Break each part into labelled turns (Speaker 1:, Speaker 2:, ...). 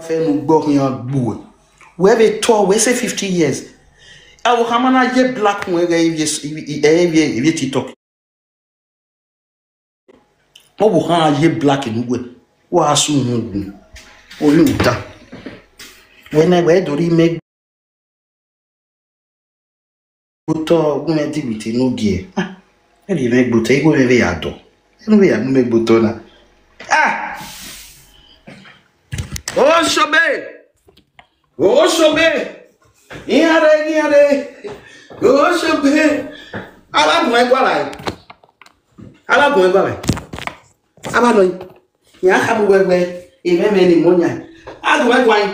Speaker 1: Fait nous gorian boue. We have a tour, we say 50 years. I will come on a black one if TikTok. I will have a black in way. Was soon. Oh, you da. When I wear do make butter, women activity no gear. And you make butter, go every ado. And we have make butter. Ah! Oh, Shobe! Oh, Shobe! Yare! Oh, Shobe! Alagun egwalai. Abaloy. Ya habu wewe. Imeme ni monya. Alagun egwalai.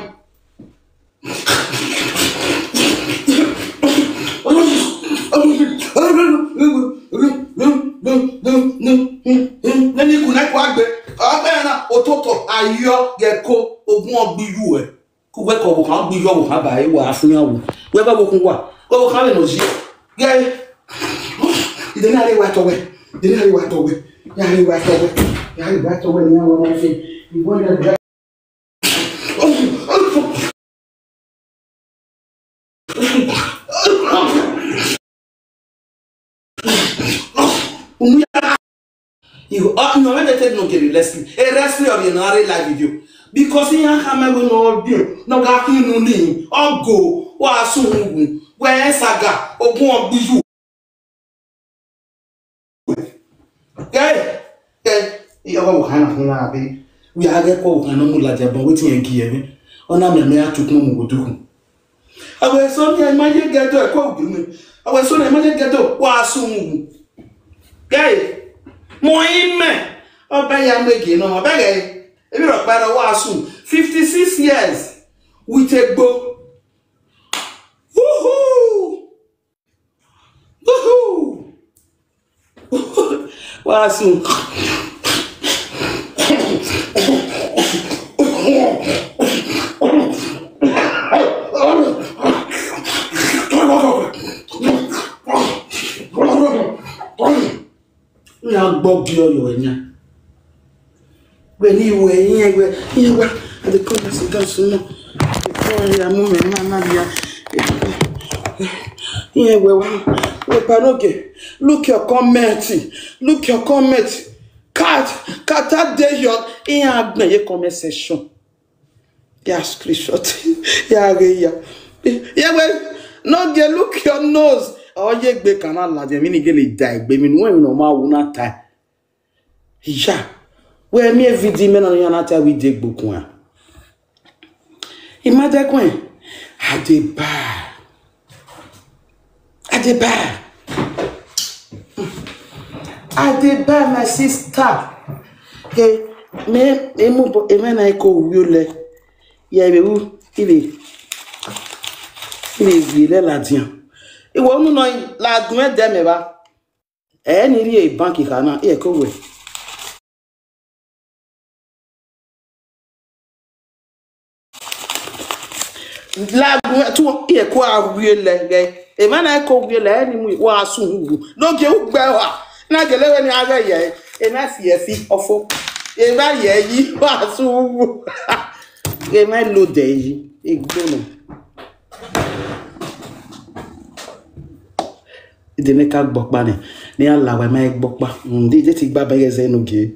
Speaker 1: Nani kuna kwagbe. Abena ototo ayo geko ogun ogbiyu e. Ku we ko bo kan gbiyu wo kan ba e wa fun yawo. We ba bo kun wa. Wo kan le no ji. Ge. Ide na le wa to we. Ya le wa to we ni awon na fi. Ibo na you no when they tell no get Leslie of the live video because he have we no do no ga kinu ni ogo wa sungun we saga ogun ogbiju you go kana funa abi we age ko kana mu la jabon wetin en ki emi ona me atukun mu goduku awe so ni ma ye gedo e ko ogun mi awe so ni ma ye gedo wa sungun mo ime oba ya mege no oba ge ebi ro para wa sun 56 years with a gbo woohoo wa sun na gbọ́ bí ọyọ̀ ẹ̀yà pẹ̀lú ìwẹ̀ ìyẹn wá àdìkọ́ ìsìnká súnmọ́ ìfọ́ ẹ̀yà mú mẹ́rin máa ya ìyẹn wẹ̀ wá wẹ̀pà lókè look your comment cat dey your ìyẹn àgbẹ̀yẹ comment section yà screenshot yà rẹ̀ yà ìyẹn wẹ̀ no dey look your nose oye gbe kana la je mi ni gele da egbe mi nu no ma wu na ta ja we mi evidi me na na ta wi de gbokun a imade kun Adeba my sister ke me emu e na ko wi le ya be wu ile le la dian ìwọ nu no la gun e de me ba e ni ri e banki kana e ko we la gun tu e ko awie le ge e ma na ko wie le ni mu wa sun hu no ge u gbe wa na gele we ni aga ye e na fi efi ofo e ba ye yi wa sun hu e ma lo de yi e gbono de me ka gbokpa ni alawe ma gbokpa ndi je ti gba bege ze no ge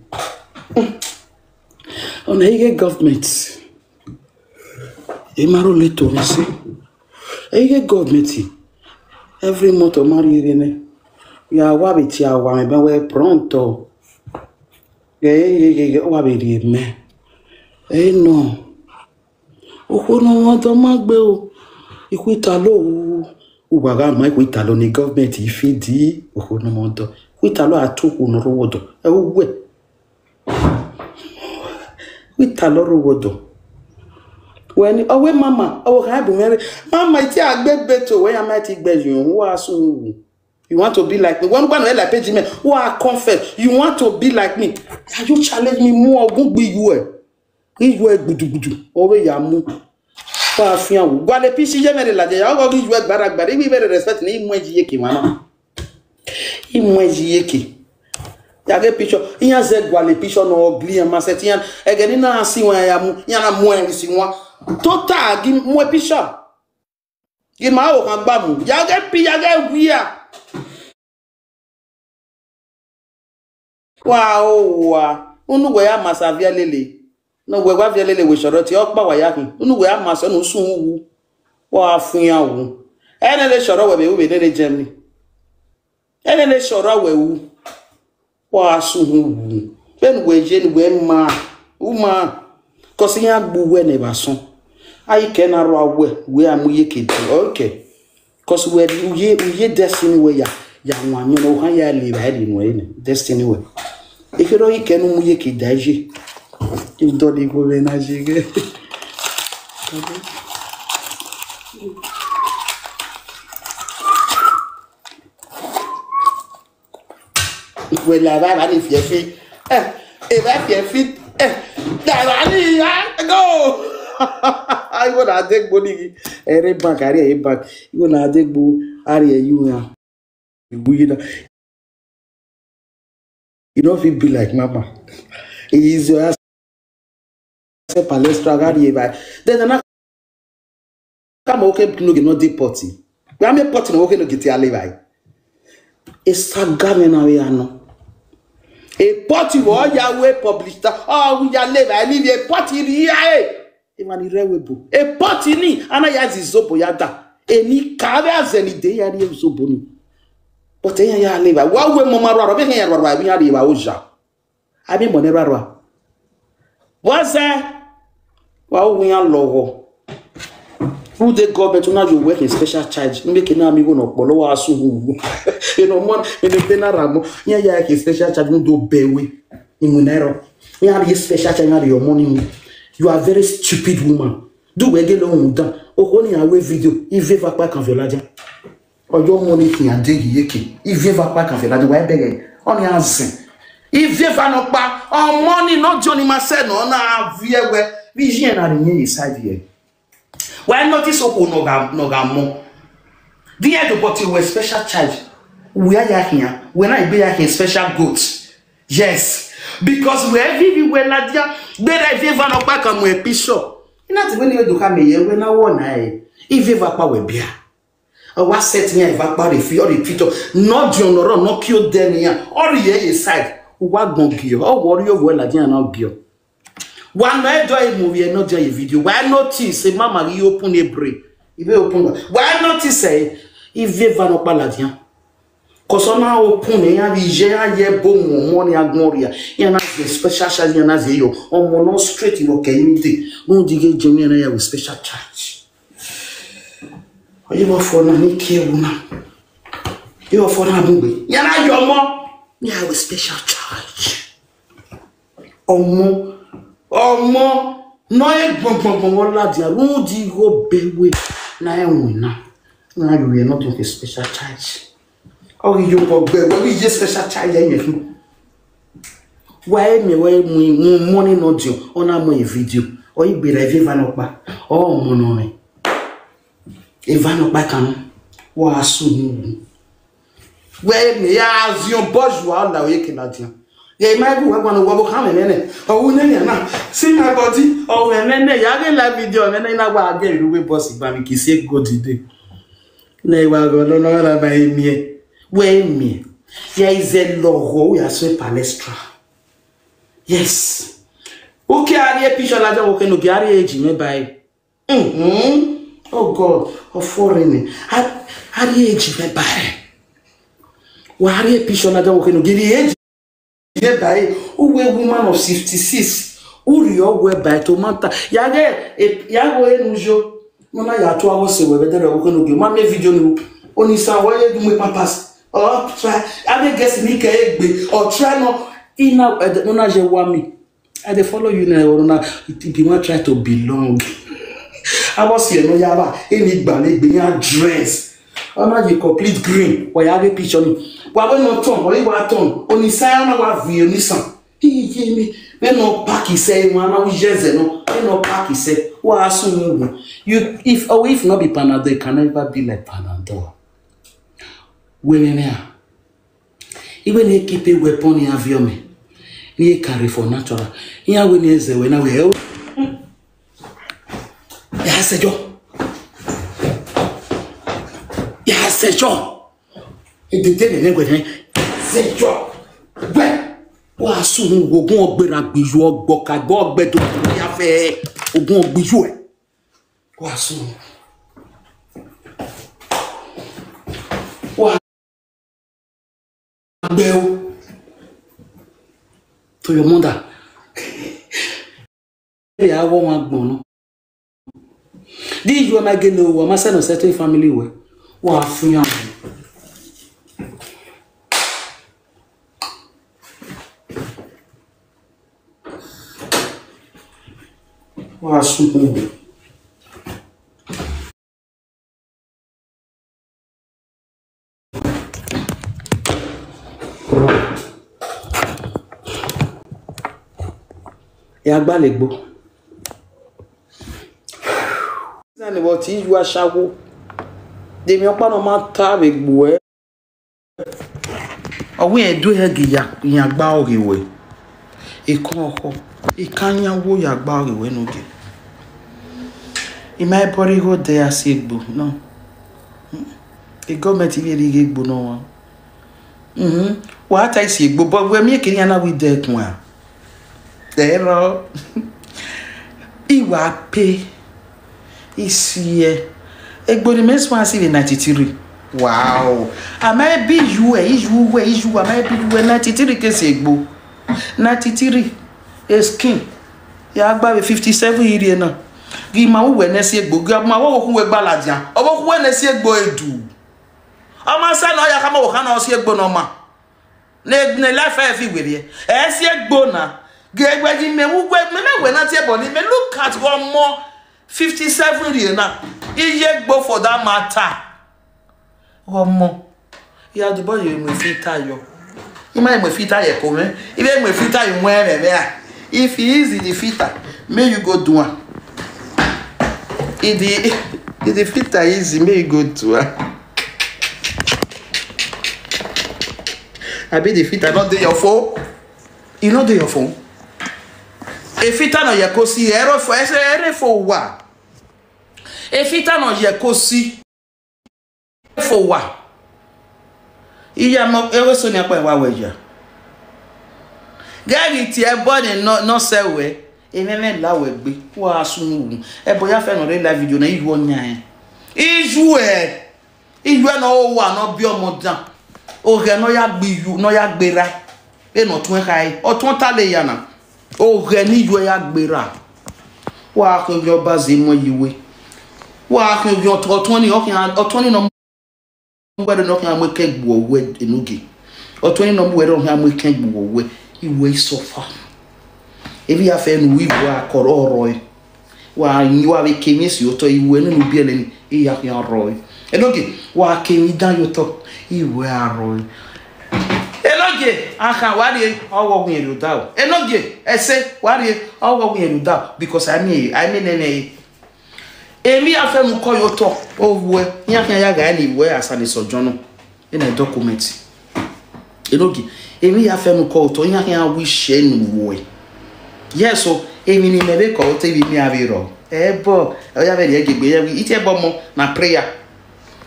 Speaker 1: ona ige government e maro le to nsi ige government every month o mari rene ya wa be ti awa me ba we pronto wa be ri me no o ko no won to ma gbe o iku ita lo uwaga ma iku ita lo ni government ifidi o ko no mo do iku ita lo atuku no rowodo e we ita lo rowodo when owe mama o ha bu mere mama iti agbegbe to we am iti gbejun wa sun you want to be like me one no like page me wa confess you want to be like me are you challenge me mu ogun gbe you e gbudugudu owe ya mu pa fi an wo gba le pisi je mere la je ya go you e gbara ibi bere respect ni imu ejiye ke wa na imu ejiye ke Yage picture. Iyan ze gwale picture no ugly and maseti yan. Egeni na si wan ya mu. Yan na mu en si wan. Total gi mu picture. Gi ma o kan gba mu. Yage wia. Wow. Unu we ya masavia lele. No we wa via lele we shoroti okpa wa yakin. Unu we ya maso no sun wu. Wa fun ya wu. Ene le shoro we be we de Germany. Ene le shoro we wu. Wa sun wu. Ben we je ni we ma. Uma. Cause ya gbu we ne ba son. Ayi ke na ro awe we amuye kedi. Okay. Cause we uye destiny we ya wan you know han ya le ba di no ene. Destiny we. If you don't get no muye ki daji, you don't go na jige. We la va ni fiefi. E va fiefi. Darani go. I go na take body. Ere bank ari e bank. You go na take bo ari e you ya. You don't feel be like mama. It is your palestra gadi by. Then na come okay no get no deep potty. We am potty no okay no get ya live. It's sagame na we ano. A potty wo ya we publish that. Oh we ya live I live a potty here. Even irrewable. A potty ni ana ya zizobo ya da. Eni kave azeni de ya ri zobo ni. But ya live. Wa we mama ro be ya ro bi ya ri wa oja. Abi mo ne ro. What's that? Wa we ya lowo. Who the government now you work in special charge. Make na mi go no polo wa asu hu. You know man in the penaramo. Ya ke special charge no do bewe. Imunero. Ya ri special charge na your money. You are a very stupid woman. Do we get long down? O ni awe video. If va pa kan velaja. Ojo money ki ande yeke. If va pa kan velaja wa bege. On ya nsin. If va no pa on money not Johnny Marcel no na viewe. Vision na rinye inside here. Why notice opo no ga mo. The head but you were special charge. We are here. When I be here special goods. Yes. Because we everywhere la dia. Better if va no pa kan mo episode. Ina ti when you do come here when I want I. If va pa we bia. What set me if va pa the fi or the picture. Not John no kill them here. Or here inside. What gon give? Oh worry you well la dia na bio. One night do a movie and not do a video. Why notice say mama you open a break? If you open why notice say if you va no paladian? Cause on now open ya vije ye bom money agnoria. Ya na special charge ya na zeyo. On mono straight you okay imite. No dige jemi na ya with special charge. You for na ni ke una. You for na bugbe. Ya na your mom. Ya with special charge. Omo no e gbongbon la dia ru di go bewe na enwin na you not doing a special charge. Oh you go bewe we just special charge yen why me money no dio on am a video or you be review van okpa oh mo no me e van okpa kan wa asu ni where me ya azion bourgeois la we kenadian. Yeah, might be one of what come in. Oh, no, see my body. Oh, and then I get live video, and then I will get you with bossy barbecue. Say go today. No, go no, by me. Where me? There is a logo. We are so palestra. Yes. Okay, I hear picture like that. Okay, no, get age me by. Oh God, a foreign. I hear age me by. Why are you picture like that? Okay, no, get age. Who were woman of 66 who you were by tomata yago enujo mama ya to awo se we better we no go mama video no oni san wo ye du me papas or try I guess ni ke egbe or try no ina no na je wa me I dey follow you na if you want try to belong I was here no yaba eni gba le gbe yan dress ona you complete green or ya picture ni wa we no turn or you wa turn oni say na wa vi oni san me no pack say one na we jeze no no pack say wa asun you if not be Panadol it can never be like Panadol we ne Even a keep a weapon in avion me. Ni carry for natural. Iya we ni eze we na we. Ya sejo. Ya sejo. E de de ne gwe ni. Sejo. We. Wa sun ogun ogbera gbiju ogboka gbo ogbedo ya fe ogun ogbiju e. Wa sun. Wa Bell to your mother. Yeah, I want one. Did you am I getting over my son or certain family way? What free? What super? Yagba legbo. Nani what you ashawo. De mi opa no ma ta begbo e. Owo e do he yagba oriwe. Ikon oko. Ikanyawo yagba oriwe no ge. My body go there sigbo. No. The government really gigbo no one. What I see but we make it na with that one. There Iwa pay is here. Egboni meswansi in 93. Wow. I might be you I might be you 93 case egbo. 93 is king. Ya gba 57 years na. Gi ma wo na si egbo, ga ma wo we gbaladia. Obo ku na si egbo edu. Ama sa na ya ka ma wo ka na si egbo no ma. Ne life everywhere. E si egbo na. Gegweji me na tie body me look at one more 57 years now. Iye gbo for that matter. One more. Ya the boy you me fit tayo. You might me fit tayo ko me. If me fit tayo mo e be. If he is the fitter, may you go do one. If the fitter easy, may you go do one. I be the fitter not do your phone. You not do your phone. Efita no yekosi ero fo ere fo wa. Efita no yekosi fo wa. Iya mo ewe so ni apa wa weja. Gari ti e body no sewe. Ememe lawe gbe wa asunu. E boya fe no re live video na iwu onya e. Iwu na o wa no bi omodan. O re no ya gbiyu no ya gbera. E no tun kai. O tun ta le yana. O gani jo ya gbera wa kan yo baze mo yiwe wa kan yo to ni no ngbedo no kan mo kegbo we enuge otoni no mo we ro kan mo kegbo we iwe sofa ebi afa nu wi wa koro oro wa yin wa be kemisi oto iwe nu bi ele ni iya kan ro enuge wa kemi dan yo to iwe aro Enoge aka wari owo gun eruda o enoge ese wari owo gun eruda because I mean nene emi afenu koyo to owo yan kan ya ga ni we asani sojono in a document enoge emi afenu koyo to yan kan wish enu we yes so emi ni mebe ko te bi mi aviro ebo oya be de gegbe ya ite bo mo na prayer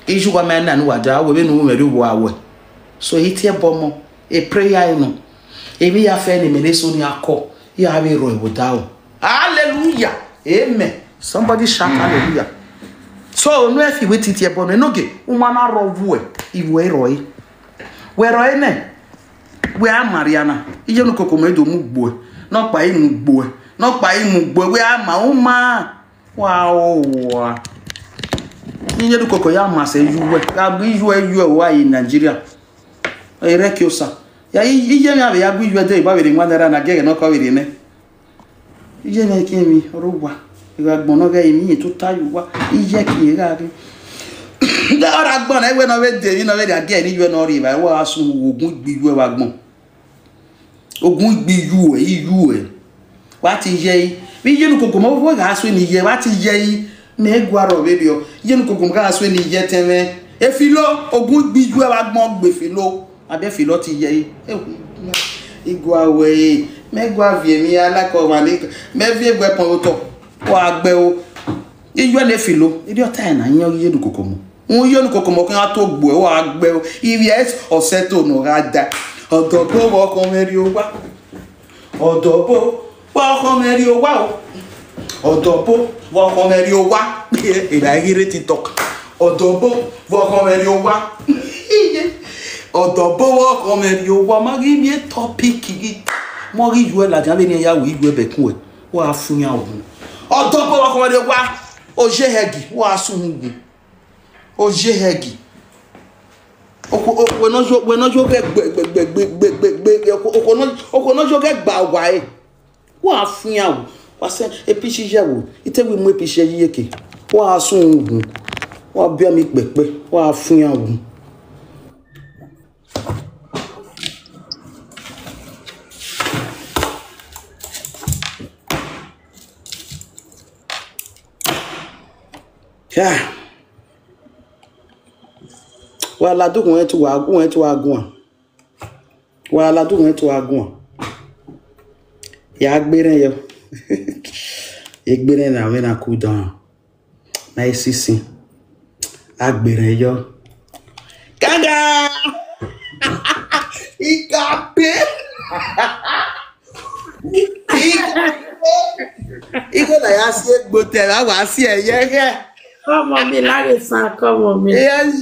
Speaker 1: iju kwa men na nu waja we be nu meri wo awe so ite bo mo a prayer no ebi ya fe ni mele so ni akọ ya be ro iwo down hallelujah amen somebody shout hallelujah so no efi we titi e bo no enoge umana ro wo iwo ro yi we ro ne we a mariana ije no kokomedo mu gbo no pa inu gbo no pa imu gbo we a ma uma wow ije no koko ya ma se yuwe ka bi yuwe wa in Nigeria ere kiosa ya ije mi ave ya gbu yuwe de ba we nwadara na gege no ko we ne ije mi kimi ruwa iga gbono ga imi to tayu wa ije ki ga bi da ora gbon e we no we de no we da ge ni yuwe no ri ba wa asu ogun gbi yuwe wa gbon ogun gbi yuwe wa ti je bi je nu koko mo fo ga asu ni je wa ti je me gwaro we bio je nu koko ga asu ni je teme e filo ogun gbi yuwe wa gbon gbe filo Abe filoti ye. Igwawe. Megwa vie mi alako malik. Me vie gwe pon oto. Wa agbe o. Ijo le filo. Idi ota na yan ye du kokomo. Won yo nu kokomo kan to gbo e wa agbe o. Yes oseto no rada. Odobo wo kon meri o wa. Odobo wo kon meri o wa o. Odobo wo kon meri o wa. E da gire TikTok. Odobo wo kon meri o wa. Odobo wo kon meri o wa. Ma gi mi topic gi. Mo ri ju e la jan be ni ya wi ju e be kun e. Wa fun yan ogun. Odobo wo kon meri o wa. Oje hegi wa sun gun. Oje hegi. We no jo get gba wa e. Wa fun yan o. Wa se epichi je wo. Ite we mu epichi yiyeke. Wa sun gun. Wa bi mi pepe. Wa fun yan o. Yeah. Wala do won to agun. Wala do won to agun. Ya gbere yo. Egbere na we na cool down. Na isisi. Agbere yo. Gaga! Ikape! Iko na ya si egbote la wa si eyege.
Speaker 2: Come on, me like son, come on, me.
Speaker 1: Yes,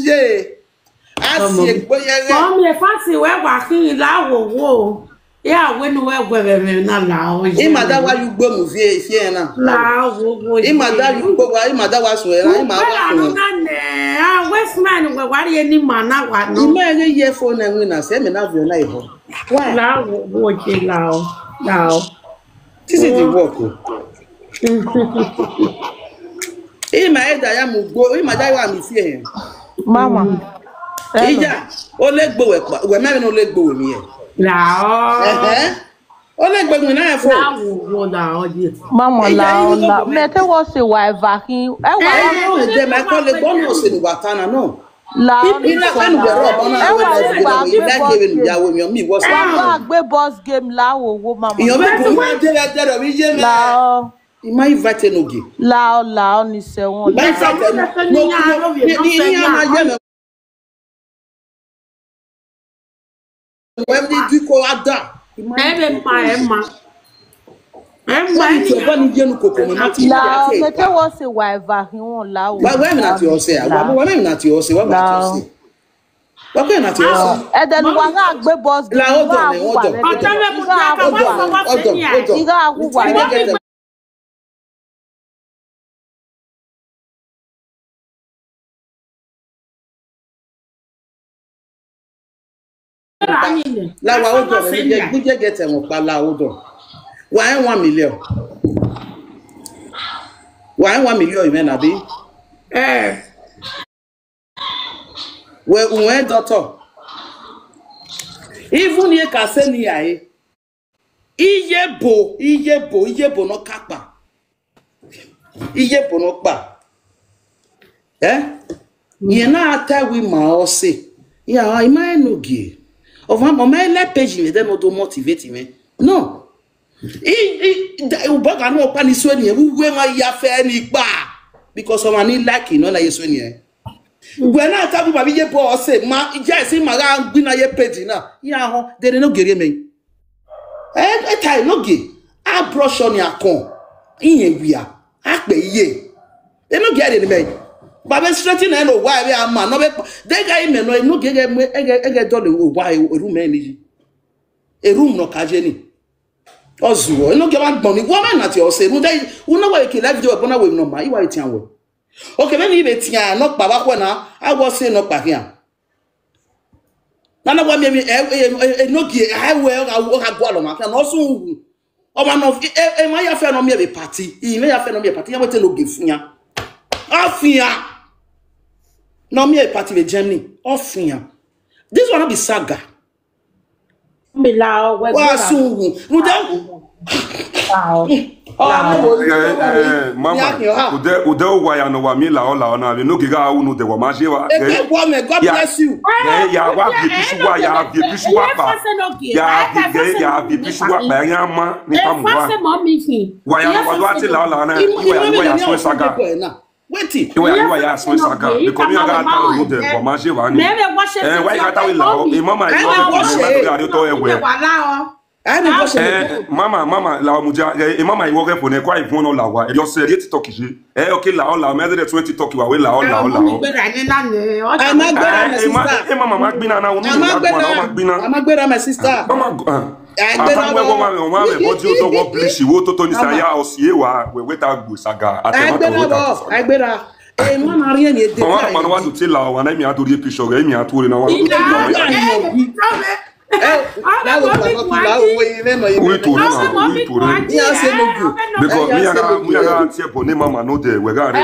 Speaker 1: asi egboyege.
Speaker 2: Come me fancy we working la wo. Yeah, when we na la o.
Speaker 1: Imada wa you gbo mu fie na.
Speaker 2: La wo.
Speaker 1: Imada you gbo wa imada wa so era imada wa.
Speaker 2: Ah, Westman we wari any man na wa no.
Speaker 1: Ime ye phone na na se me na vio na iho. Why?
Speaker 2: La wo je la o. La o.
Speaker 1: This is the work. Ima eda ya mu gbo, imada wa mi fie.
Speaker 3: Mama.
Speaker 1: Ija, o le gbo we me no le gbo we mi e.
Speaker 2: La o.
Speaker 1: O le gbo mi na e fo.
Speaker 2: La wo la o je.
Speaker 3: Mama la. Me te wo se wa vakin. E wa
Speaker 1: de me ko le gbo no se ni watana no.
Speaker 3: la.
Speaker 1: Ina kan de ro bona we like giving ya we mi wo se.
Speaker 3: Wa gbe boss game la wo mama.
Speaker 1: Iyo me ko ma de ro mi je me.
Speaker 3: La.
Speaker 1: Ima invite no ge.
Speaker 3: La ni se won.
Speaker 1: Ba sa no ni ama je me. When did you call Ada?
Speaker 2: Ebe pa Emma.
Speaker 1: Emma ni to ba ni je nu kokoro na ti
Speaker 3: La me te wo se wa vakin won la wo.
Speaker 1: Wa me na ti o se, wa me na ti o se, wa me na ti o se. Wa pe na ti o se.
Speaker 3: E de ni wa ga gbe boss game.
Speaker 1: La odo ni odo.
Speaker 2: Ọjọ́ me bu ka ka wa se ni a.
Speaker 3: Iga agu wa.
Speaker 1: La wa odo ni je guje get e mo pa la odo. Wa 1 million. Wa 1 million even abi. We doctor. Even ye ka se ni aye. Iye bo no kapa. Iye bo no pa. Ye na ata wi ma o se. Ya ima no gi. Of my let page me dem no do motivate me. No. U baga no pa ni so ni we ma ya fe ni pa because of any like no na yeso ni e. We na ata bu ba bi je bo o se ma je si ma ga gbi na ye page na. Ya ho de no gere me. Tai no ge. A brush on ya kon. Iyen wia. A pe iye. De no gere ni me. Baba straighten na no why we am no be they guy me no gege ege do le why room eni e room no kaje ni ozuo no ge ban gbon ni wo ma na ti o se mu dai una wa ke live video bona we no ma iwa etian wo okay me ni be tian no pa ba ko na awo se no pa hian na na wa mi no ge I we ga go alo ma kan no so wu o ma no e ma ya fe no me be party e me ya fe no me party ya mo te no ge funya afia no me a party with Germany. Offering. This one be saga.
Speaker 2: Me la we.
Speaker 1: Wa su.
Speaker 4: Mama, ude waya no wa mi la na we no giga unu de wa ma je wa.
Speaker 1: God bless you.
Speaker 4: Ya wa bi bisuwa ya bi bisuwa pa. Ya bi bisuwa pa ya ma ni pa mu wa. Wa ya wa do ati la na iwa ya so saga.
Speaker 1: Wait.
Speaker 4: Iwa ya so saga. Because me ga ta unu de wa ma je wa ni. Wa ya ta we la o. Mama ya go to ewe. Mama, la muja, mama iwo ke pone kwa ivon la wa. Yo se re TikTok je. Okay la me de 20 TikTok wa we la. Mama ma gbina na unu ma gbina.
Speaker 1: Mama gbera my sister.
Speaker 4: Mama Ata we go ma me body o to go blish wo to ni saya osie wa we weta gbo saga atema to weta.
Speaker 1: Agbera. Mama ri en e de.
Speaker 4: Mama wa to ti la wa na mi atori picture re mi atori na wa. Because me aga tie po ne mama no de we ga re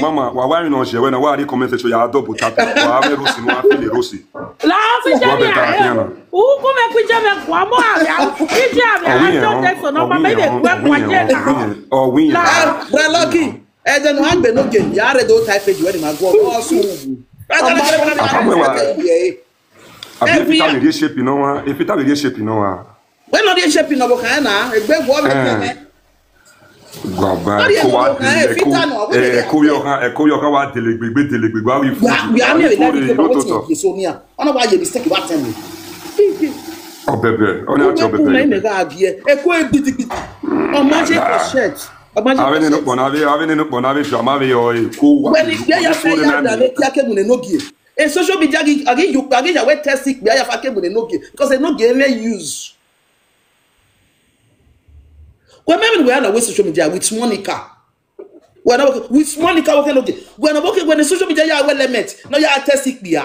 Speaker 4: mama wa no je we na wa ri comment section ya double tap wa me rosi no afile rosi
Speaker 2: la fi je mi u ko me ku je me kwa mo ara ije abi a to so no ma me be kwa je na
Speaker 4: oh win
Speaker 1: bra lucky eje no agbe no ge ya re do type page we ni ma go o so wu
Speaker 4: abi ta be shape no wa if ta be shape no wa
Speaker 1: we no dey shape no bo kan na egbe go me
Speaker 4: Gaba ko wa ko yo kan wa delegbegbe wa wi fu
Speaker 1: we are me like ko so ni a ona wa ye mistake wa ten me
Speaker 4: o bebe ona ti o bebe
Speaker 1: na me ga abie e ko egbiti o ma je ko shirt
Speaker 4: ave ne no pona ave fi ama ve yo ko wa
Speaker 1: when we ya fe ya da le ti akemu ne nogie e social media agi ya we test it ya fa akemu ne nogie because e nogie me use. When we are on social media with Monica, with Monica, when the social media are well met, no you are testing me.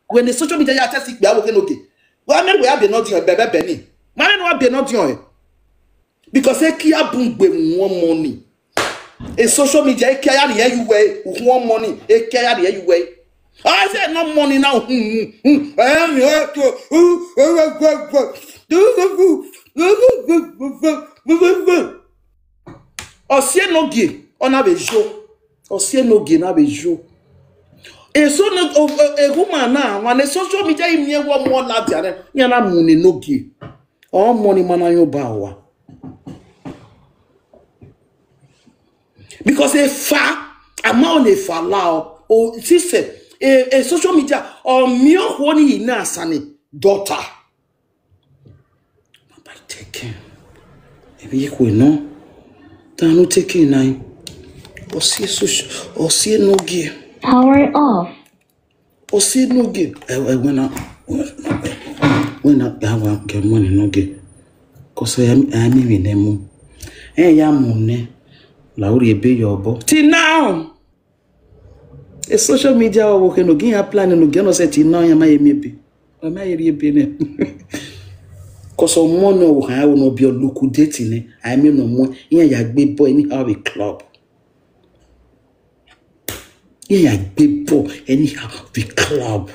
Speaker 1: When the social media are testing me, okay. Well, we have been not doing baby Benny. Man, we have been not doing because they care boom one money. A social media care the you way one money, a care the you way. I said no money now. I am here to Osie nogie on avait jo. Osie nogie na be jo. E so no e woman na wan the social media imie wo mo na dia ya na mu ne nogie. O money mana yo ba wa. Because e fa ama on e fa la o sister e social media o mi o ho ni na asane daughter. Baba take ebi ko no Tanu taking nine. Osie no gear.
Speaker 5: Power off.
Speaker 1: Osie no gear. When I get money no gear. Cause I am in them. Ya mune. Lauri be your bo. Till now. A social media working no gain a plan no gain no say till now ya may maybe. I may be Cause on money will have no be local dating. I mean no more. Yeah, big boy anyhow a club. Yeah, big boy anyhow the club.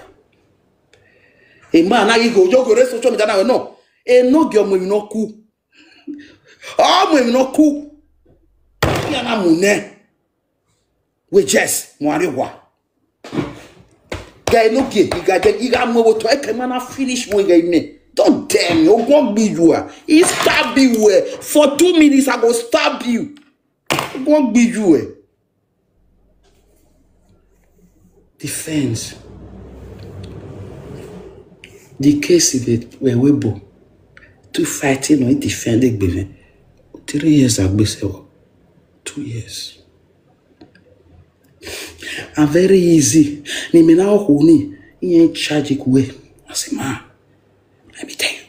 Speaker 1: A man, I go rest social media now. No, no girl will not cool. Oh, will not cool. Yeah, mune. We just Mariwa. Guy, look it. You got more to I can finish when I me. Don't dare me, I won't be you. He stab you. For 2 minutes, I go stab you. I won't be you. Defense. The case is that we're able to fight in or defend the baby. 3 years ago, 2 years. I'm very easy. Ni me now honey in tragic way. I say, man. Let me tell you.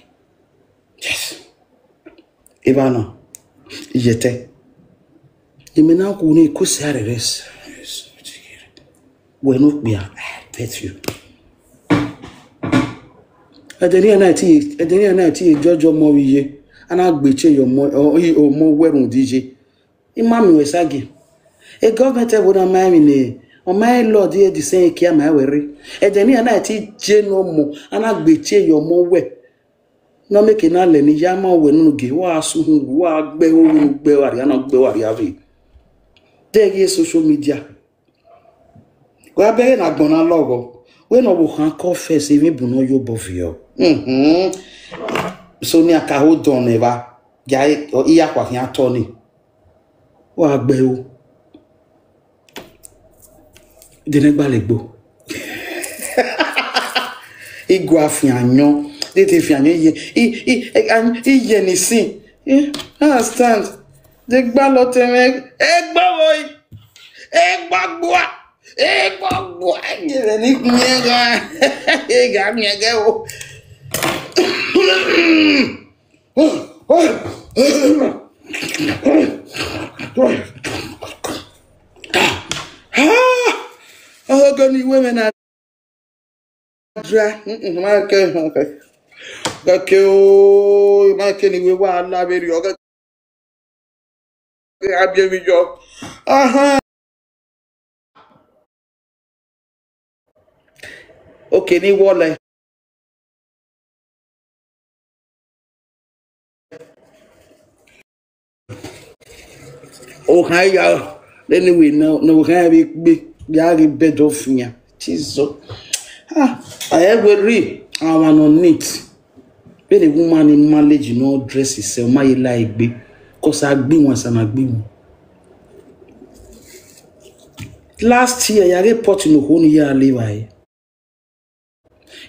Speaker 1: Yes. Ivana. J'étais. Et maintenant qu'on est couché à reste. We're not be I bet you. At the night, George Mowiye, and I'll be your more wearing DJ. Imam was again. A government would have mind o my lord e di sen kia ma were e de ni na ti je no mo ana gbeche yo mo we no make na le ni ya ma we nu ge wa asu hu wa gbe o gbe wa ri ana gbe wa ri ave de ge social media wa be na gbona logo we no wo kan confess even bu no yo bovio so ni aka hold on eva ya iya kwa kan atoni wa gbe o de ne gbalegbo igwa fi anyo de te fi anyo ye ni sin understand de gba lo teme gbagbo ye ni nyega ga nyega o gani women are dry okay o ma ke ni we wa la be ri o ga abie mi jo okay ni wole o ha ya anyway no ha be yari bed of nya Jesus I ever read I want neat when a woman in marriage no dress herself my like be cause I be once and I be last year yari pot no honu ya live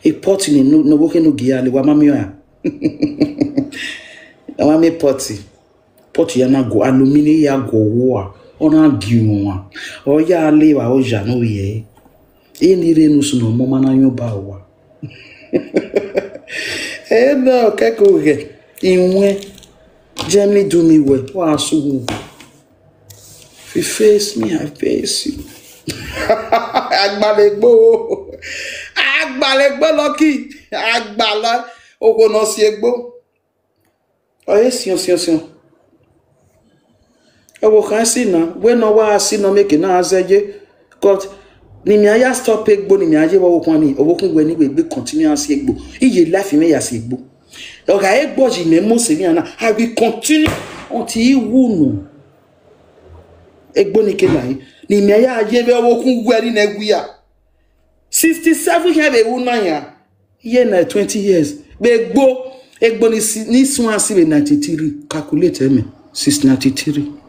Speaker 1: a pot in no working no gia wa mami ya mami pot ya na go alumini ya go war ona giwa o ya lewa o ja no ye e ni renu suno mo mana yo ba wa e no ke ko ge inwe gently do me well wa su fi face me I face you agbalegbo loki agbala oko no si egbo o ye sion ewo kan si na we no wa si no make na azeje god ni mi aya stop egbo ni mi aje wo kan ni owo kun gbe ni gbe continue asi egbo iye life me ya si egbo o ga egbo ji me mo se ni ana I will continue until he wunu egbo ni ke lai ni mi aya aje be owo kun gbe ni na egwu ya 67 have e wuna ya ye na 20 years be egbo ni sun asi be 93 calculate me 693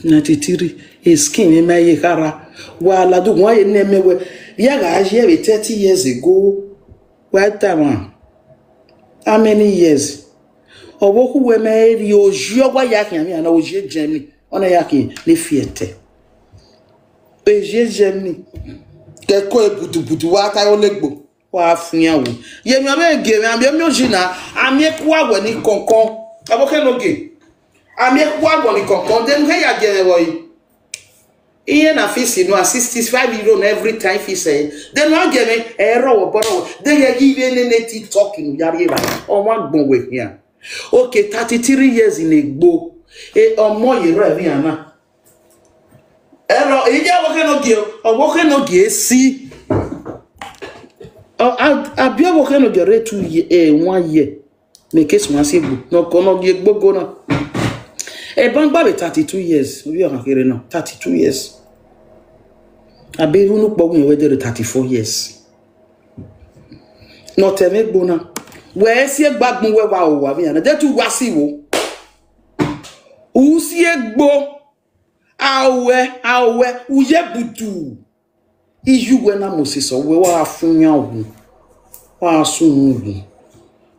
Speaker 1: 93 his skin in my kara wala do why nemewe ya ga aje 30 years ago what time how many years oboku we me ri ojo gwa yakin mi ana oje Germany ona yakin le fiete oje Germany ke ko ebutubutu wa ta yo legbo wa fun yawo ye mi ame ge mi ojina ami ku awo ni konkon aboke no ge ami ku awo ni konkon dem he ya je wo yi iye na fisi no 65 euro every time fi say dem no ge me ero wo boro dem ye give any TikTok in yari ba o wa gbon we here okay 33 years in egbo e omo yero evi ana ero ije aboke no ge si abi aboke no ge re 1 year me case one sigbo no kono ge gbogo na e ban gba be 32 years obi o kan kere na 32 years abi runu pogun e we de 34 years no teme gbona we si egbagbun we wa o wa bi na de tu wa si wo u si egbo awe uye butu iju we na Moses o we wa fun yan ogun wa sun ogun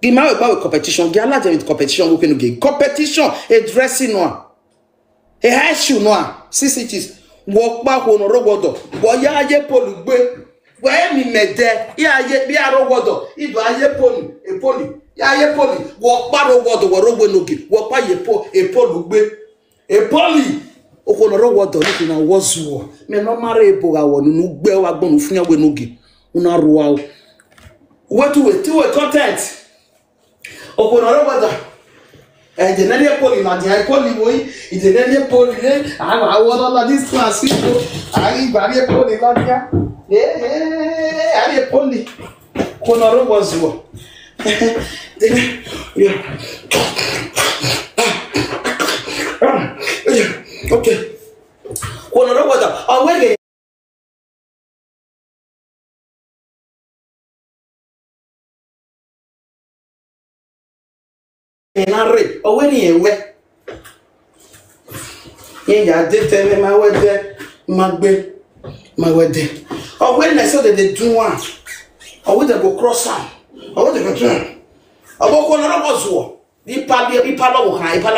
Speaker 1: the man about competition get ala with competition we can get competition a dressing no a high shoe no 6 inches wo pa ko no rogodo wo ya aye polu gbe wo mi mede ya aye bi arogodo ido aye polu e poli ya aye poli wo pa rogodo wo rogbe noge wo pa ye polu gbe e poli oko no rogodo ni na wozuo me no mara ebo ga wo nu gbe wa gbonu fun yawe noge una ruwa o what we content oko no rogodo The Nene Poli, not the Poli way, it's the Nene Poli. I want this class. I buy a pony, Ladia. Yeah, I Poli. Conoro was one. Okay. Conoro was a way. Enare oweri ewe yen ya de tele ma wede ma wede owe na so they do one owe they go cross am owe they go turn oboko na robo zo ipa lo ha ipa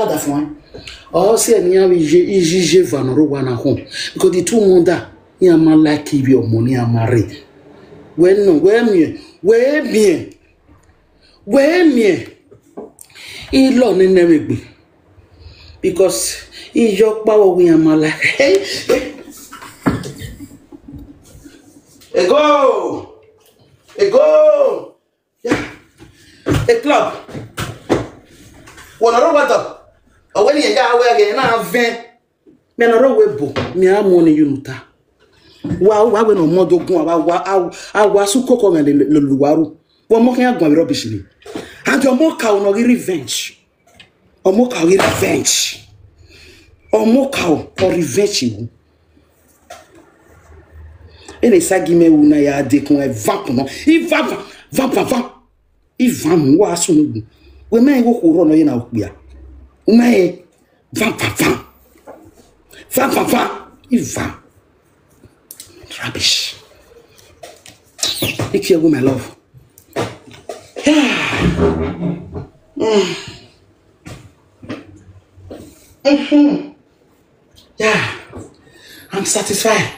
Speaker 1: la fun o se eniyan bi ije van ro wa na home because the two monda yan ma like ibi omo ni amare we bien he lo ni nemegbe because he your power we amala ego yeah a club wona ro wata o we ni ya we again na ven me na ro webo me amo ni yunuta wa we no modogun awa su koko me le luwaru wo mo kan agbon rubbish ni and Omoka will not get revenge. Omoka will get revenge. Omoka or revenge you. And a sagime una ya de con a vamp. Ivan was soon. We may go run in out here. May vamp. Ivan. Rubbish. Take care of my love. Yeah, I'm satisfied.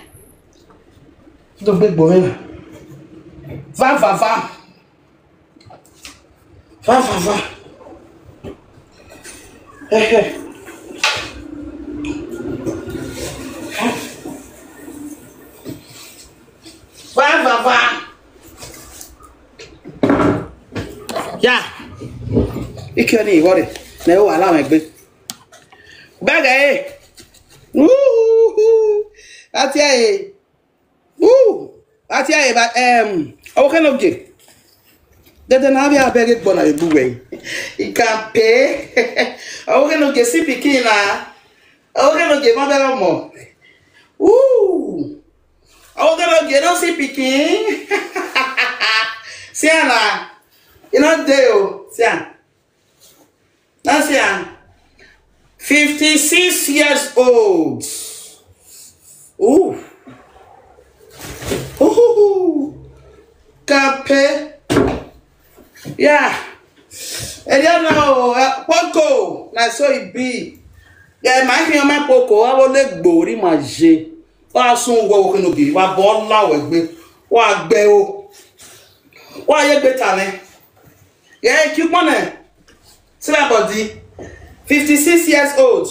Speaker 1: Don't big boy. Va. Hey. Va. Yeah. Ikeni worry. Na o ala me gbe. Baga e. Ati aye. Ati aye ba o kan oge. Dede na bia bege gbona e buwe. Ikampe. O kan oge si pikin na. O kan oge mo bere mo. O kan oge no si pikin. Siana. You know, Deo, that's 56 years old. Cape. Yeah. And you know, Poco, na so it be. Yeah, my thing on my Poco, I will let Bori Maje. Wa soon go no be. Wa born now with wa beo. Why you better, ne? Yeah, keep money. Celebrity, 56 years old.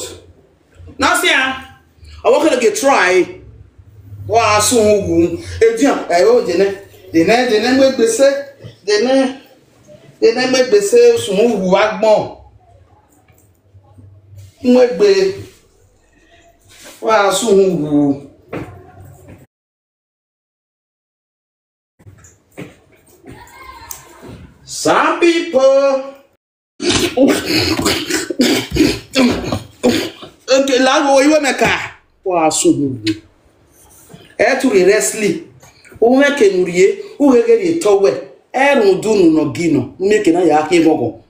Speaker 1: Now, see, I want to get try. Wow, soon, the name make the say, the name make the say, soon, who are more. Make the wow, soon. Some people. Okay, lago iwe meka. Wa so. To be wrestling. O meke nurie, o gege de towe. Run dunu no gino. Meke na ya ke gogo.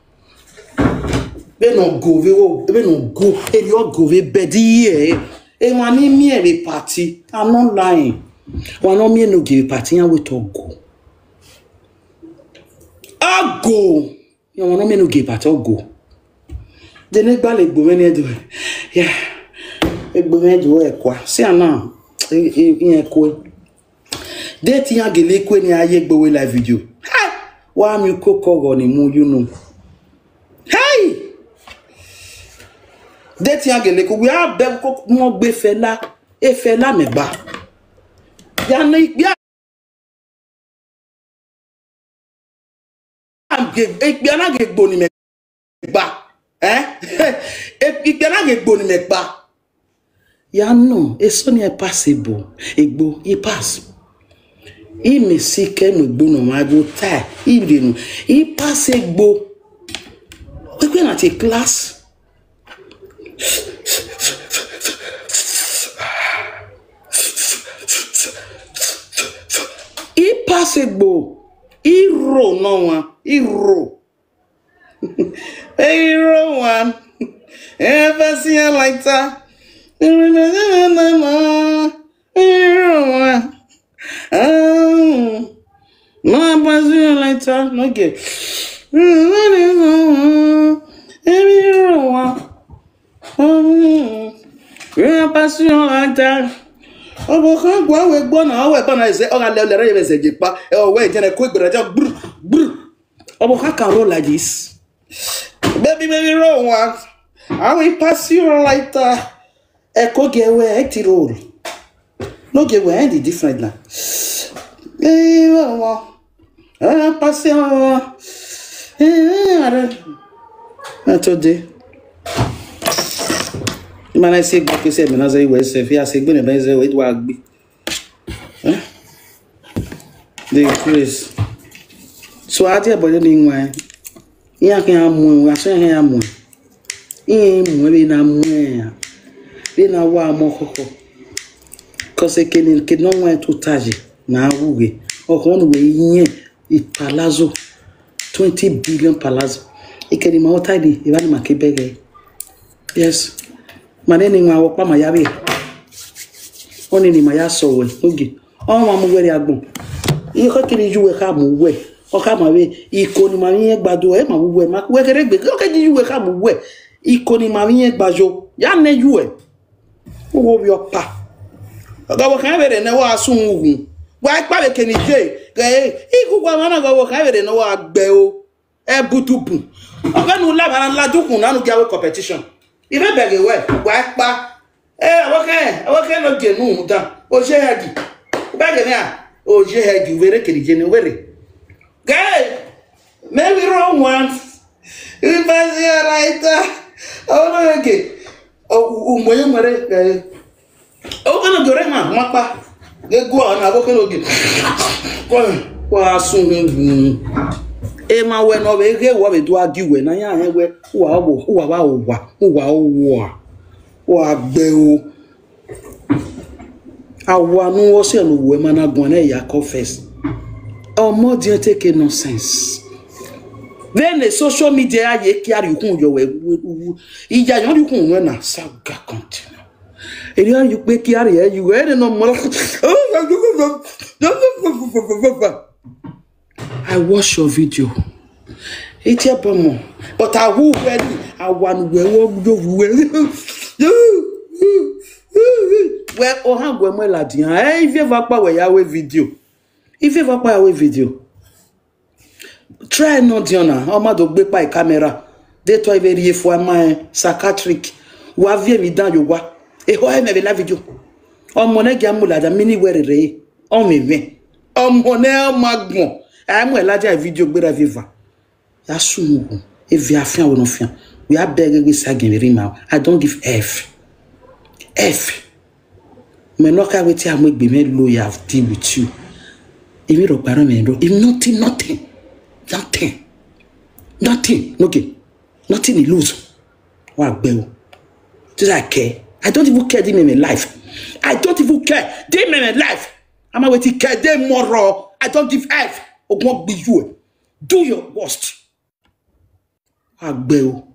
Speaker 1: Be no go be no go. E yo go be bedi e. E wani mi e party. I'm not lying. Wano mi no give party and we talk go. Go. You want me no give at all go. The next ball go when you do. Yeah. E go when you ekwa. See na in ekwe. Date yan gele ekwe ni aye gbo live video. Ha! Wa mi kokoro ni mu you know. Hey! Date yan gele ko we have be ko mo gbe fela. E fela me ba. Ya no ya biana ge gboni me gba Et puis là il bon mais pas. Ya non, et son est passé bon. Et bon, il passe. Il me sait que me bon non ma go ta. Il passe beau. Pourquoi dans tes classes? Il passe beau. Il ro non, il ro. Hey, Rowan, ever see a lighter? No, passion lighter, no get. Passion lighter. Oh, bon, quoi, ouais, bon, ouais, bon, c'est, on a l'air, c'est pas, ouais, il y a un quick, brr. Oh, bon, how can roll like this? Baby, roll one. I will pass you like that. Echo get where I roll. No get where any different now. I pass you. Today. Man, I say, back you say, man, as I was, if you say, going to be it will be. The Chris. So I tell you, but iya kan amu wa so hen amu mu be na mu be na wa amokoko cause kenin ke no wan to taji na awuge o ko no we yin palazzo 20 billion palazzo ikeni ma otadi e ba ni makebege yes maneni nwa wo pa ma ya be oni ni ma ya so we oge o ma mu were agbon iye ko kiri juwe ka mu we oka mawe ikoni mami gbado e ma wuwe ma we kere gbe o ke ji yuwe ka mu we ikoni mami gbajo ya ne yuwe wo bi opa oga wo kan bere na wa sun wu wa pa be keni je ge iku kwa mana go wo kan bere na wa gbe o e butubu oga nu la bara la dukun na nu jawe competition ibe bege we wa pa wo ke no je nu dan o je hedi bege ni a o je hedi were keni je ni were. Guy, maybe wrong one. If I see a writer, oh no, okay. Oh, my mother, oh, gonna go man, Mapa. They go on, I walk again. Well, soon. Emma went over here, what we do argue when I am where who are Bell. I want no was a woman, I go and I confess. Oh, more dear, take nonsense. Then the social media, ye carry you your way. Ija, you can na saga continue. And you make carry, you wear no more. I watch your video. It's a bummer. But I will ready. I want well, oh, how go my lad? If you ever power your video. If you ever buy a video, try not Diana. How much do you buy camera? They try very for my psychiatric. Ou aviez mis dans le bois. Et ouais, mais la vidéo. On monnaie gamula da mini were re. On me met. On monnaie magmo. I'm la dia video gbera viva. Ya sumu. E via fian ou non fian. We are begging with sagin rima. I don't give F. Me no ka weti am gbe me lawyer have deal with you. If you don't parent me, if nothing, okay, nothing you lose. What bell? Just I care. I don't even care. They make life. I don't even care. They make life. I'm waiting care. They moral. I don't give F. Or won't be you. Do your worst. What bell?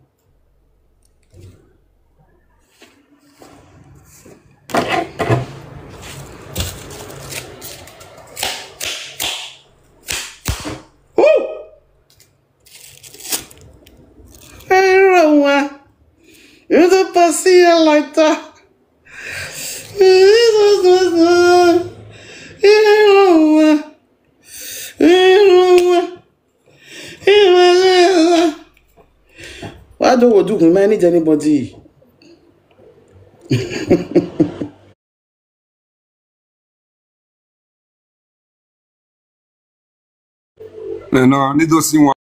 Speaker 1: You're the pussy like that. Why don't we do manage anybody?
Speaker 4: No, need to see one.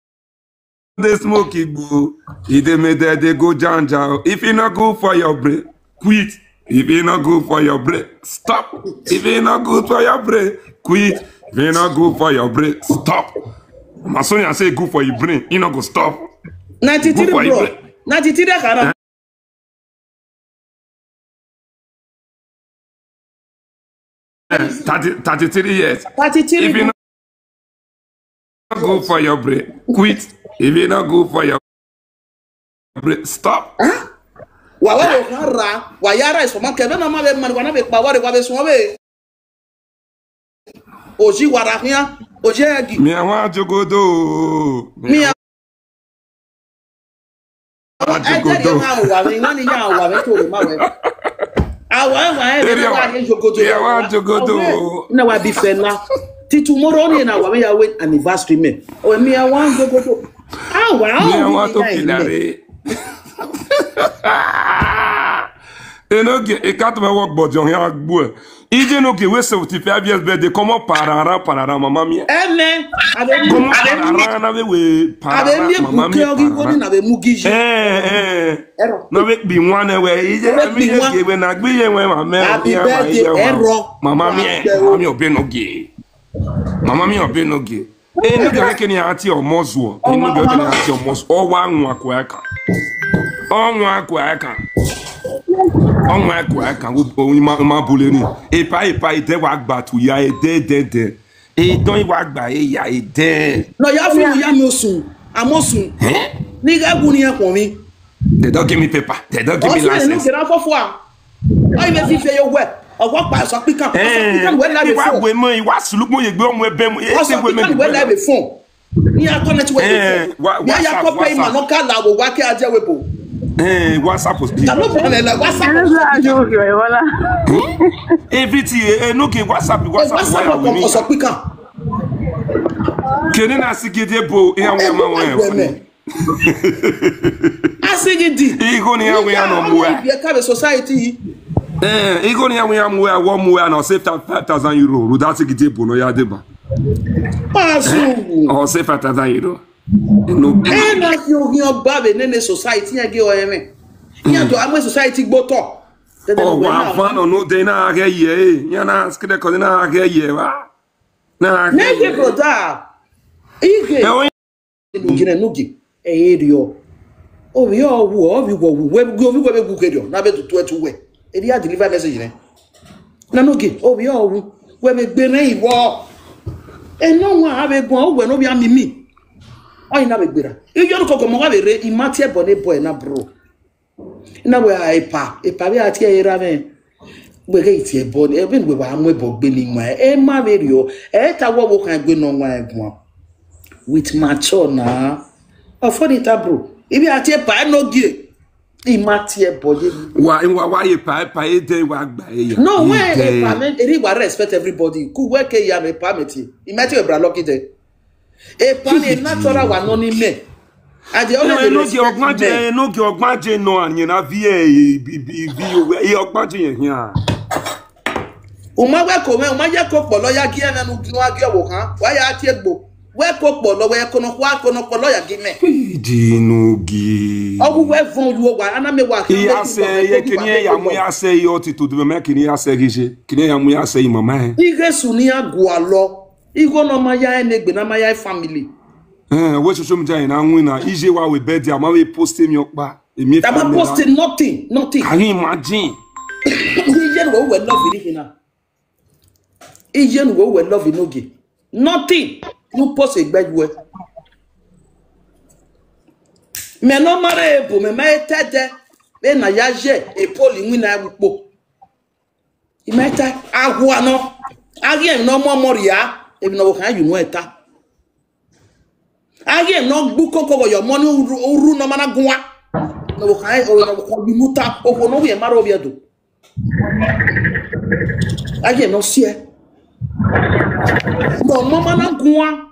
Speaker 4: they smoke it go. If they made that they go janja. If it not good for your brain, quit. If it not good for your brain, stop. If it not good for your brain, quit. If it not good for your brain, stop. My son, I say good for your brain. You not go stop.
Speaker 1: 93 bro. 93 kana.
Speaker 4: 33 years.
Speaker 1: 33.
Speaker 4: If you not good for your brain, quit. If you not good for your brain, stop.
Speaker 1: Huh? Wawa okara, wayara is from Kevin na mabe marijuana be power kwa be suwe. Oji warahia, oji agi.
Speaker 4: Mi awa jogodo.
Speaker 1: Mi awa jogodo.
Speaker 4: Awa jogodo.
Speaker 1: Na wa bifena. Ti tomorrow ni na wa me ya wait anniversary me. O mi awa jogodo.
Speaker 4: Mi awa to filare. Et quand tu vas voir Bodjon, il y a un bout. Il dit nous que oui, c'est tu fais bien de comment parara maman mia. Comment parara n'avait oui parara maman mia. N'avait biwane ouais. Il dit mi que oui na gbiye ouais ma mère. Maman mia obenoge. Maman mia obenoge. Et nous que ni ati o mozo. Et nous que ni ati o mozo. O wa nwa kwa aka. Onwa kwa aka. Onwa kwa aka wo ma boleni. E pa ide wa gba tu ya ede. E don wa gba e ya ede.
Speaker 1: No ya fi ya mi osun. Amosun. Ni ga gun ni ekon mi.
Speaker 4: They don't give me paper. They don't give me license.
Speaker 1: No kira fofo a. Ai me fi fe yo we. Owo pa so pikan. So pikan we la be phone.
Speaker 4: Iwa we mo iwa sulugbo ye gbe omo ebe mo.
Speaker 1: E se we me we la be phone. Ni a connect we. Ya ya ko pay ma no ka la wo wa ke aje we bo.
Speaker 4: WhatsApp was
Speaker 1: big.
Speaker 4: Everything, no, WhatsApp. Can I see it? Bo,
Speaker 1: I see it.
Speaker 4: Igonia, we are no more.
Speaker 1: Society.
Speaker 4: Igonia, we are more. 1 more and save €5,000. Without a giddy no yadeba. Or save €5,000.
Speaker 1: No, and that you baby in the society and give me. You to our society go talk.
Speaker 4: Oh, one no day na ye. Yana skid codina ye. Na,
Speaker 1: make brother. Ige. Nugi. Area. Oh, we all who go book na be to way. Area deliver message. Nanugi. Oh, we all where we be war. And no one have a go when no be me. Oh, you never better. If you don't come over, you might have bonnet boy na bro. Now we are a pa, we are here. We get here, bonnet, even we were amwebo billing my Mario, Tawa walk and go no one with machona. Oh, for it, bro. If you are here, pa no gear. He might here, body.
Speaker 4: Why you pay day work by you?
Speaker 1: No way, it will respect everybody. Could work a yam a permit. He might have a lucky day. A pan natural one only me. And the only no your no and you have your budget here. Umawa come, Umaya cook, lawyer gear and Uguaga, why are you? Where cook, lawyer lawyer give me.
Speaker 4: Dinugi.
Speaker 1: Oh, where phone you are, and I may walk.
Speaker 4: I say, can say you to the American, I say, can I say, Mamma?
Speaker 1: Igresunia Gualo. Igo no maya enegbe na maya family.
Speaker 4: We social media na wina ije wa we birthday am we post him yokpa. Emi
Speaker 1: fa. Am posting nothing.
Speaker 4: Can you imagine?
Speaker 1: Ije no we love it na. Ije no we love inoge. Nothing. You post egbeju. Me no mare ebo me mai tede. Be na yaje e poli wina bupo. Imeta agwa no. Agiem no mo moria. Even though you know it, again, no book over your money, uru no mana gua. No, I or you muta over no be a marobia do. Again, no see. No, mama gua.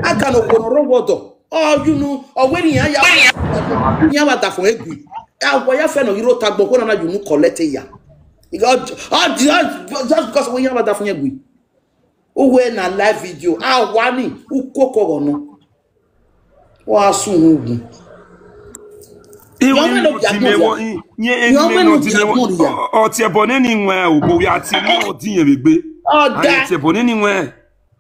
Speaker 1: I can't open water. Oh, you know, or when you have that for every. I why friend of you wrote a book on you collect ya. You got just because we have that for you. Uwe na live video wani ukoko no Wa sungu.
Speaker 4: Iwe no timewo nye enime no timewo o ti ebone ni nwa o wi ati ni o ti yen begbe.
Speaker 1: Oda
Speaker 4: ti ebone ni nwa.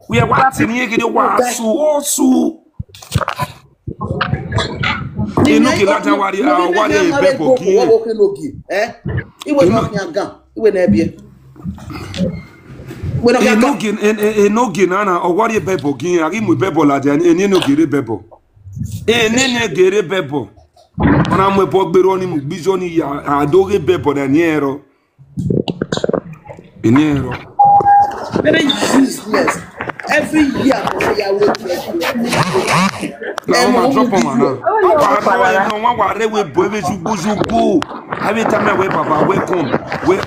Speaker 4: We wa ti ni egede wa su o su. Inu ki latan wari bebo ki.
Speaker 1: Iwe no nyagan, iwe na ebie.
Speaker 4: Enoge nana owari bebo ki ari mu bebo la de eni no gere bebo. Eni gere bebo. Ona mo po gbero ni mu gbijo ni ya adore bebo na ni ero. Eni ero.
Speaker 1: Very useless. Every year we are waiting.
Speaker 4: No drop on na. No one wa re we bo we jugu. Every time we papa we come. We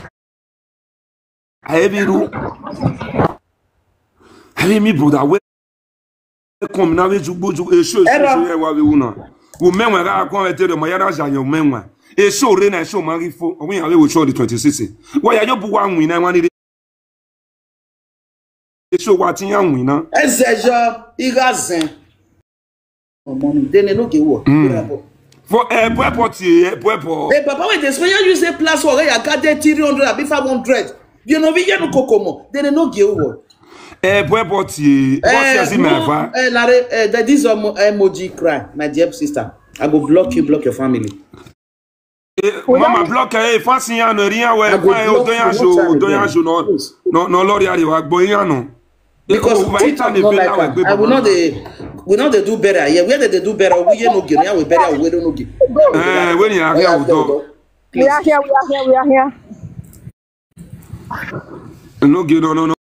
Speaker 4: Ayebiru. Have me brother we come na we jugu esho e wa we una. Wo menwa ga kwa wetere mo yara janyo menwa. Esho re na esho marifo. Owi ya we wo show the 26. Wa ya yo bu wa nwin na wan ni esho wa tin ya nwin na.
Speaker 1: Ezejo igazin. Omo ni dene no ke wo.
Speaker 4: For popo.
Speaker 1: Eh papa we dey special you say plus or ya got 300 abi 500. You know we no kokomo. Dene no ge wo.
Speaker 4: Popo ti what you see me va.
Speaker 1: Lare that is emoji cry my dear sister. I go block your family.
Speaker 4: Mama block fancy yan no rien we kwa o do yan jo no lori ari wa gbo yan no.
Speaker 1: Because we know they do better. Yeah, where they do better, we no get. Yeah, we better. We don't get.
Speaker 4: When you are here,
Speaker 3: we are here.
Speaker 4: No,